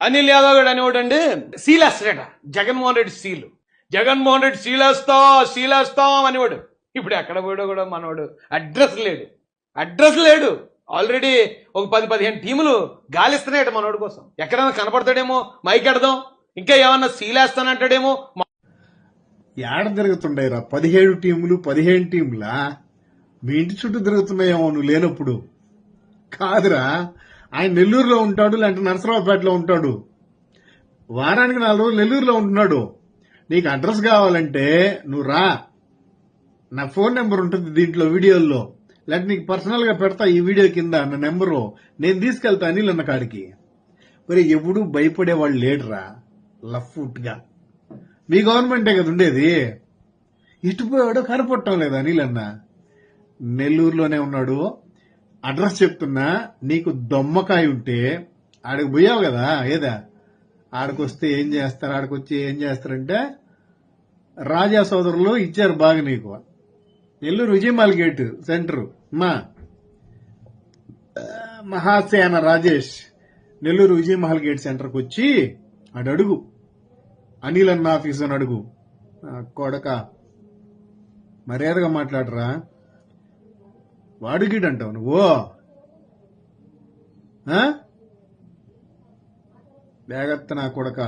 అనిల్ యాదవ్ గారు అనేవాడండి సీలేస్తాడట జగన్మోహన్ రెడ్డి జగన్మోహన్ రెడ్డి సీలేస్తాం అనేవాడు. ఇప్పుడు ఎక్కడ పోయాడో కూడా మనవాడు అడ్రస్ లేడు. ఆల్రెడీ ఒక 10-15 టీములు గాలిస్తున్నాయట మనోడి కోసం. ఎక్కడైనా కనపడతాడేమో మైకెడదాం, ఇంకా ఏమన్నా సీలేస్తానంటాడేమో. ఏడ తిరుగుతుండేరా 17 టీములు 15 టీములా? మీ ఇంటి చుట్టూ తిరుగుతున్నాయేమో నువ్వు లేనప్పుడు. కాదురా, ఆయన నెల్లూరులో ఉంటాడు, లేదంటే నరసరావుపేటలో ఉంటాడు. వారానికి 4 రోజులు నెల్లూరులో ఉంటున్నాడు. నీకు అడ్రస్ కావాలంటే నువ్వు రా, నా ఫోన్ నెంబర్ ఉంటుంది దీంట్లో వీడియోల్లో, లేదంటే నీకు పర్సనల్ గా పెడతా ఈ వీడియో కింద నా నెంబరు. నేను తీసుకెళ్తా అనిల్ అన్న కాడికి. మరి ఎప్పుడు భయపడేవాళ్ళు లేడురా లఫ్ట్ గా. మీ గవర్నమెంటే కదా ఉండేది. ఇటుపోయాడో కనపడటం లేదా అనిల్ అన్న? నెల్లూరులోనే ఉన్నాడు. అడ్రస్ చెప్తున్నా, నీకు దొమ్మకాయ ఉంటే ఆడికి పోయావు కదా, ఏదా ఆడికొస్తే ఏం చేస్తారు, ఆడికొచ్చి ఏం చేస్తారంటే రాజా సోదరులు ఇచ్చారు బాగా నీకు. Nellore Vijayamahal gate centre Mahasena Rajesh Nellore Vijayamahal gate సెంటర్కి వచ్చి అడుగు అనిల్ అన్న ఆఫీస్ అని అడుగు. కొడక మర్యాదగా మాట్లాడరా. వాడుగీడు అంటావు నువ్వు. బ్యాగత్త నా కొడక.